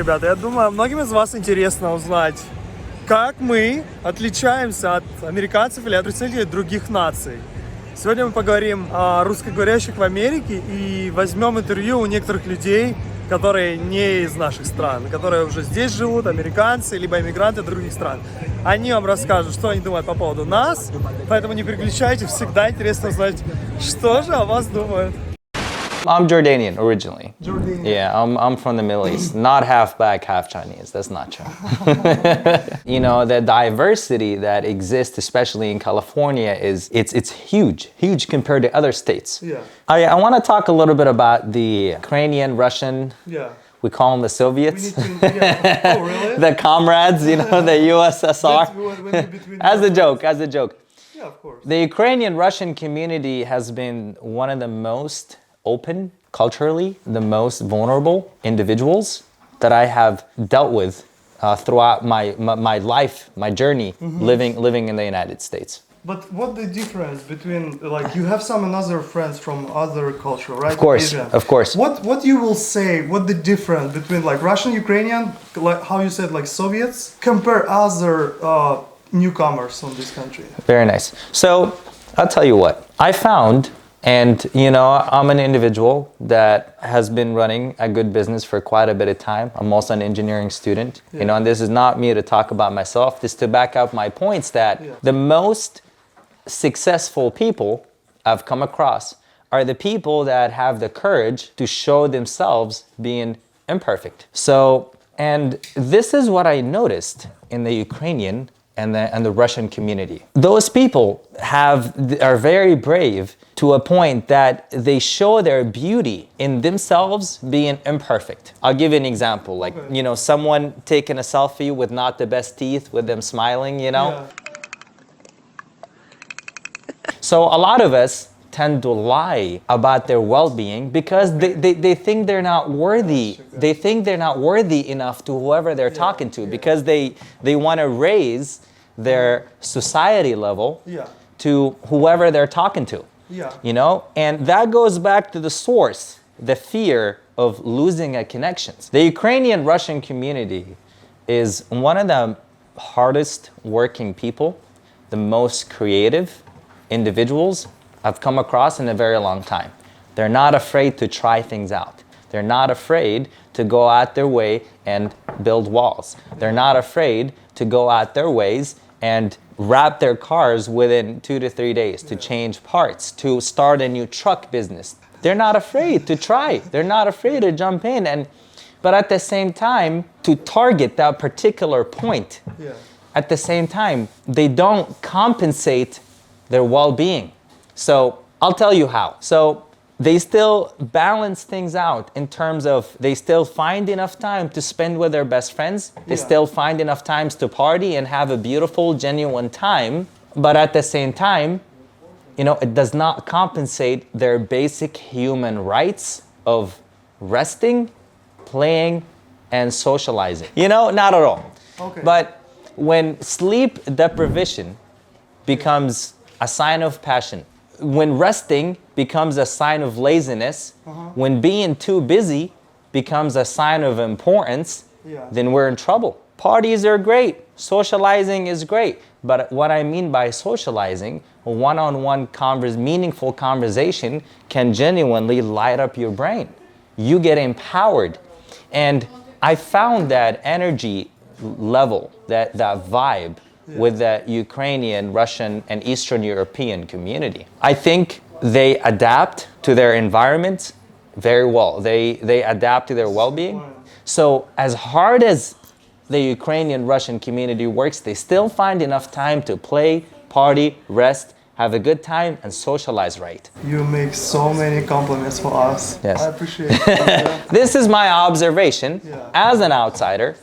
ребята, я думаю, многим из вас интересно узнать, как мы отличаемся от американцев или от представителей других наций. Сегодня мы поговорим о русскоговорящих в Америке и возьмем интервью у некоторых людей, которые не из наших стран, которые уже здесь живут, американцы, либо иммигранты других стран. Они вам расскажут, что они думают по поводу нас, поэтому не переключайтесь, всегда интересно узнать, что же о вас думают. I'm Jordanian originally. Jordanian. Yeah, I'm from the Middle East. Not half black, half Chinese. That's not true. You know, the diversity that exists, especially in California, it's huge compared to other states. Yeah. I want to talk a little bit about the Ukrainian, Russian. Yeah. We call them the Soviets. Oh, really? The comrades, you know, the USSR. As a joke. Yeah, of course. The Ukrainian Russian community has been one of the most open, culturally, the most vulnerable individuals that I have dealt with throughout my life, my journey, living in the United States. But what the difference between, like, you have some other friends from other culture, right? Of course, Asian. of course. What you will say, what the difference between like Russian, Ukrainian, like how you said, like Soviets, compare other newcomers on this country? Very nice. So I'll tell you what, I found, and you know, I'm an individual that has been running a good business for quite a bit of time. I'm also an engineering student, you know, and this is not me to talk about myself, this is to back up my points that the most successful people I've come across are the people that have the courage to show themselves being imperfect. So, and this is what I noticed in the Ukrainian and the Russian community. Those people are very brave to a point that they show their beauty in themselves being imperfect. I'll give you an example, like, you know, someone taking a selfie with not the best teeth, with them smiling, you know? Yeah. So a lot of us tend to lie about their well-being because they think they're not worthy. They think they're not worthy enough to whoever they're talking to because they want to raise their society level to whoever they're talking to. You know, and that goes back to the source, the fear of losing a connection. The Ukrainian Russian community is one of the hardest working people, the most creative individuals I've come across in a very long time. They're not afraid to try things out. They're not afraid to go out their way and build walls. They're not afraid to go out their ways and wrap their cars within 2 to 3 days, to change parts, to start a new truck business. They're not afraid to try. They're not afraid to jump in. But at the same time, to target that particular point, at the same time, they don't compensate their well-being. So I'll tell you how. So they still balance things out in terms of they still find enough time to spend with their best friends. They still find enough times to party and have a beautiful, genuine time. But at the same time, you know, it does not compensate their basic human rights of resting, playing, and socializing. You know, not at all. Okay. But when sleep deprivation becomes a sign of passion, when resting becomes a sign of laziness, when being too busy becomes a sign of importance, then we're in trouble. Parties are great, socializing is great, but what I mean by socializing, one-on-one meaningful conversation can genuinely light up your brain. You get empowered. And I found that energy level, that vibe, with the Ukrainian, Russian, and Eastern European community. I think they adapt to their environment very well. They adapt to their well-being. So as hard as the Ukrainian, Russian community works, they still find enough time to play, party, rest, have a good time, and socialize right. You make so many compliments for us. Yes. I appreciate it. This is my observation as an outsider.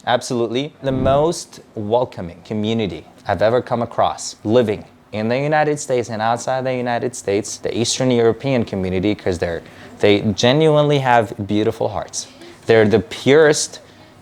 Absolutely. The most welcoming community I've ever come across living in the United States and outside the United States, the Eastern European community, because they genuinely have beautiful hearts. They're the purest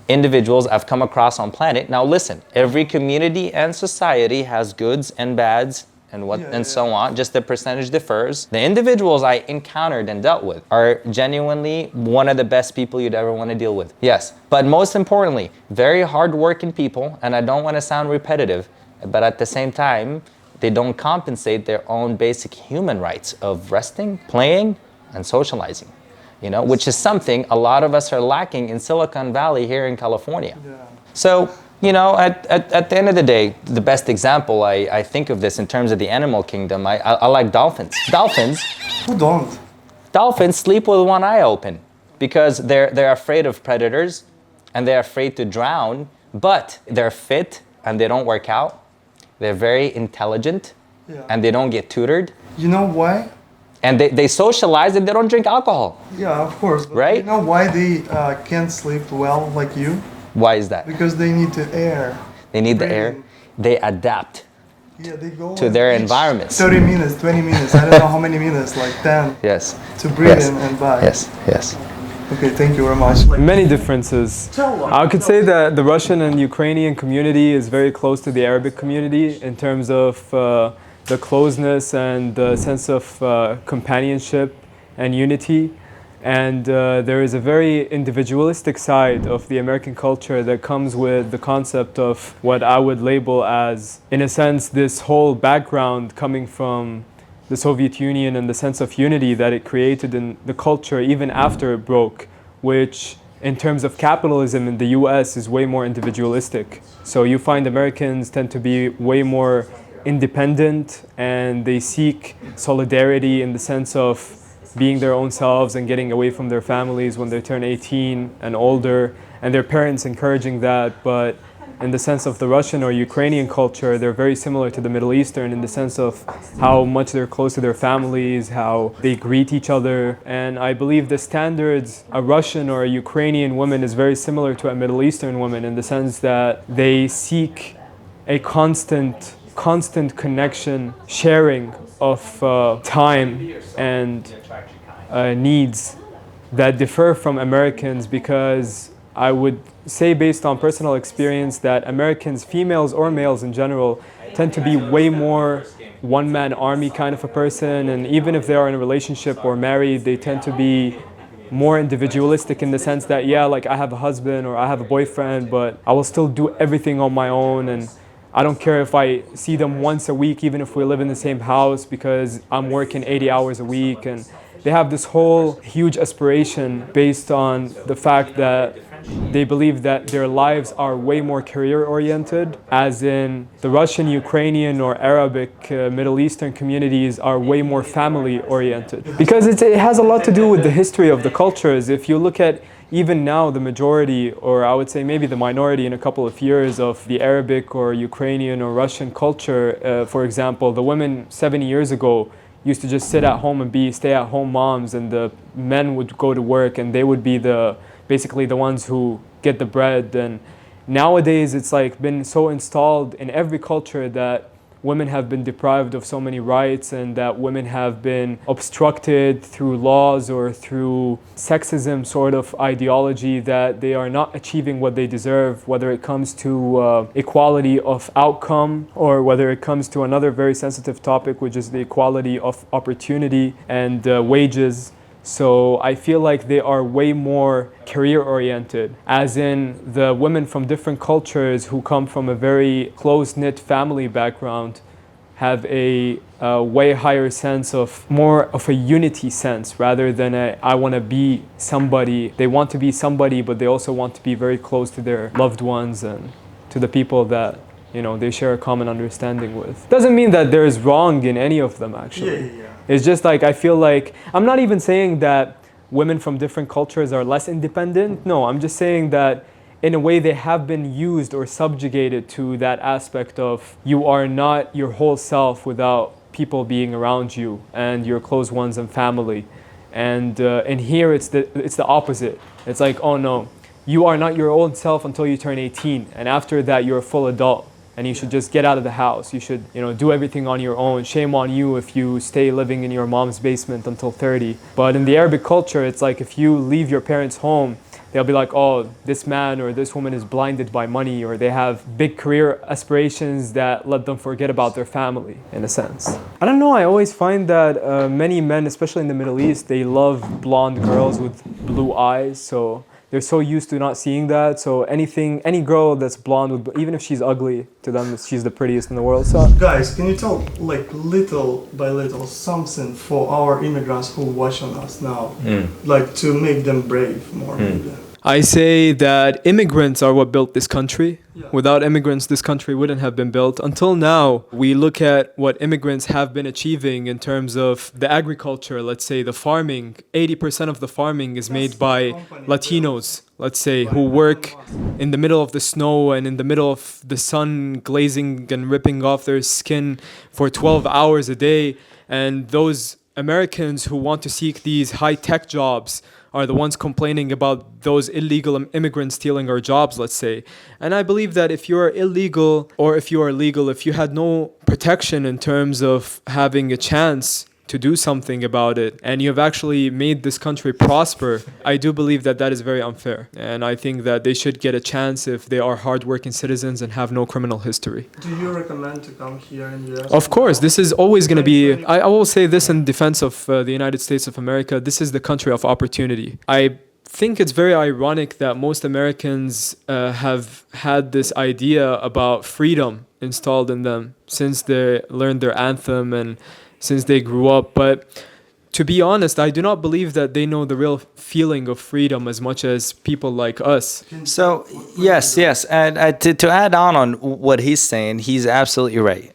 individuals I've come across on planet. Now listen, every community and society has goods and bads and so on. Just the percentage differs. The individuals I encountered and dealt with are genuinely one of the best people you'd ever want to deal with. Yes, but most importantly, very hardworking people, and I don't want to sound repetitive, but at the same time, they don't compensate their own basic human rights of resting, playing, and socializing. You know, which is something a lot of us are lacking in Silicon Valley here in California. So, you know, at the end of the day, the best example I think of this in terms of the animal kingdom, I like dolphins. Dolphins. Who don't? Dolphins sleep with one eye open because they're afraid of predators and they're afraid to drown, but they're fit and they don't work out. They're very intelligent and they don't get tutored. You know why? And they socialize and they don't drink alcohol. Yeah, of course. But right? You know why they can't sleep well like you? Why is that? Because they need the air. They need the air. They adapt they go to their environments. 30 minutes, 20 minutes, I don't know how many minutes, like 10. Yes. To breathe in and back. Yes. Okay, thank you very much. Many differences. I could say that the Russian and Ukrainian community is very close to the Arabic community in terms of the closeness and the sense of companionship and unity. And there is a very individualistic side of the American culture that comes with the concept of what I would label as, in a sense, this whole background coming from the Soviet Union and the sense of unity that it created in the culture even after it broke, which in terms of capitalism in the US is way more individualistic. So you find Americans tend to be way more independent and they seek solidarity in the sense of being their own selves and getting away from their families when they turn 18 and older, and their parents encouraging that. But in the sense of the Russian or Ukrainian culture, they're very similar to the Middle Eastern in the sense of how much they're close to their families, how they greet each other. And I believe the standards, a Russian or a Ukrainian woman is very similar to a Middle Eastern woman in the sense that they seek a constant connection, sharing of time and needs that differ from Americans, because I would say, based on personal experience, that Americans, females or males in general, tend to be way more one-man army kind of a person, and even if they are in a relationship or married, they tend to be more individualistic in the sense that, yeah, like I have a husband or I have a boyfriend, but I will still do everything on my own, and I don't care if I see them once a week, even if we live in the same house, because I'm working 80 hours a week. And they have this whole huge aspiration based on the fact that they believe that their lives are way more career-oriented, as in the Russian, Ukrainian, or Arabic, Middle Eastern communities are way more family-oriented. Because it has a lot to do with the history of the cultures. If you look at even now the majority, or I would say maybe the minority in a couple of years, of the Arabic or Ukrainian or Russian culture, for example, the women 70 years ago used to just sit at home and be stay-at-home moms, and the men would go to work and they would be basically the ones who get the bread. And nowadays it's like been so installed in every culture that women have been deprived of so many rights, and that women have been obstructed through laws or through sexism sort of ideology, that they are not achieving what they deserve, whether it comes to equality of outcome, or whether it comes to another very sensitive topic, which is the equality of opportunity and wages. So I feel like they are way more career-oriented, as in the women from different cultures who come from a very close-knit family background have a way higher sense of, more of a unity sense, rather than I want to be somebody. They want to be somebody, but they also want to be very close to their loved ones and to the people that, you know, they share a common understanding with. Doesn't mean that there is wrong in any of them, actually. Yeah. It's just like, I feel like, I'm not even saying that women from different cultures are less independent. No, I'm just saying that in a way they have been used or subjugated to that aspect of, you are not your whole self without people being around you and your close ones and family. And here it's the opposite. It's like, oh no, you are not your own self until you turn 18, and after that you're a full adult. And you should just get out of the house. You should, you know, do everything on your own. Shame on you if you stay living in your mom's basement until 30. But in the Arabic culture, it's like if you leave your parents' home, they'll be like, oh, this man or this woman is blinded by money, or they have big career aspirations that let them forget about their family, in a sense. I don't know, I always find that many men, especially in the Middle East, they love blonde girls with blue eyes, so they're so used to not seeing that. So any girl that's blonde, even if she's ugly, to them she's the prettiest in the world. So Guys, can you tell like little by little something for our immigrants who watching us now, like to make them brave more? Maybe? I say that immigrants are what built this country. Without immigrants, this country wouldn't have been built. Until now, we look at what immigrants have been achieving in terms of the agriculture, let's say the farming. 80% of the farming is made by Latinos, let's say, who work in the middle of the snow and in the middle of the sun, glazing and ripping off their skin for 12 hours a day. And those Americans who want to seek these high-tech jobs are the ones complaining about those illegal immigrants stealing our jobs, let's say. And I believe that if you're illegal or if you are legal, if you had no protection in terms of having a chance to do something about it, and you have actually made this country prosper, I do believe that that is very unfair. And I think that they should get a chance if they are hardworking citizens and have no criminal history. Do you recommend to come here in the US? Of course, this is always going to be, I will say this in defense of the United States of America, this is the country of opportunity. I think it's very ironic that most Americans have had this idea about freedom installed in them since they learned their anthem and since they grew up. But to be honest, I do not believe that they know the real feeling of freedom as much as people like us. So, yes. And to add on what he's saying, he's absolutely right.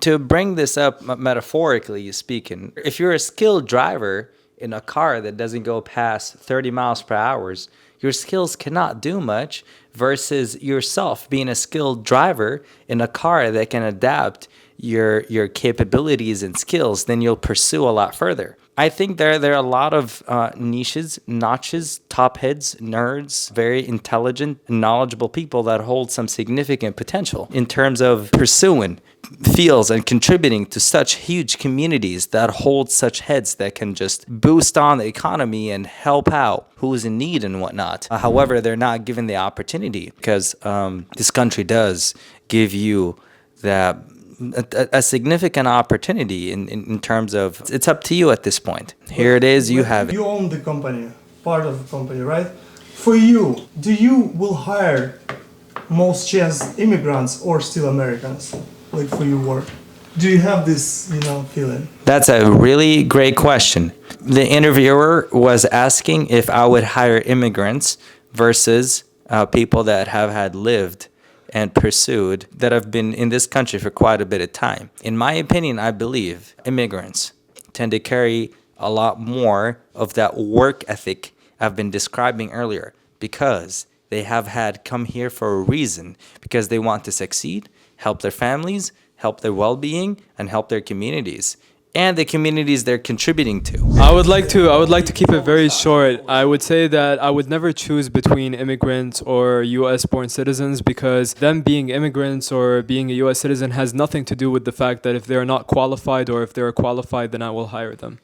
To bring this up metaphorically speaking, if you're a skilled driver in a car that doesn't go past 30 miles per hour, your skills cannot do much versus yourself being a skilled driver in a car that can adapt your capabilities and skills, then you'll pursue a lot further. I think there are a lot of niches, notches, top heads, nerds, very intelligent, knowledgeable people that hold some significant potential in terms of pursuing fields and contributing to such huge communities that hold such heads that can just boost on the economy and help out who's in need and whatnot. However, they're not given the opportunity because this country does give you that a significant opportunity in terms of it's up to you at this point. Here it is, you have it. You own the company, part of the company, right? For you, do you will hire most chance immigrants or still Americans, like for your work? Do you have this, feeling? That's a really great question. The interviewer was asking if I would hire immigrants versus people that have had lived and pursued, that have been in this country for quite a bit of time. In my opinion, I believe immigrants tend to carry a lot more of that work ethic I've been describing earlier because they have had come here for a reason, because they want to succeed, help their families, help their well-being, and help their communities and the communities they're contributing to. I would like to keep it very short. I would say that I would never choose between immigrants or US born citizens, because them being immigrants or being a US citizen has nothing to do with the fact that if they're not qualified or if they're qualified, then I will hire them.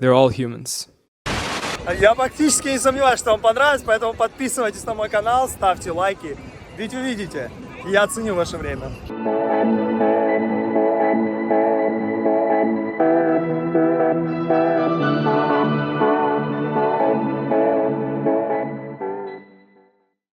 They're all humans. Я практически не сомневаюсь, что вам понравилось, поэтому подписывайтесь на мой канал, ставьте лайки. Ведь увидите, я ценю ваше время.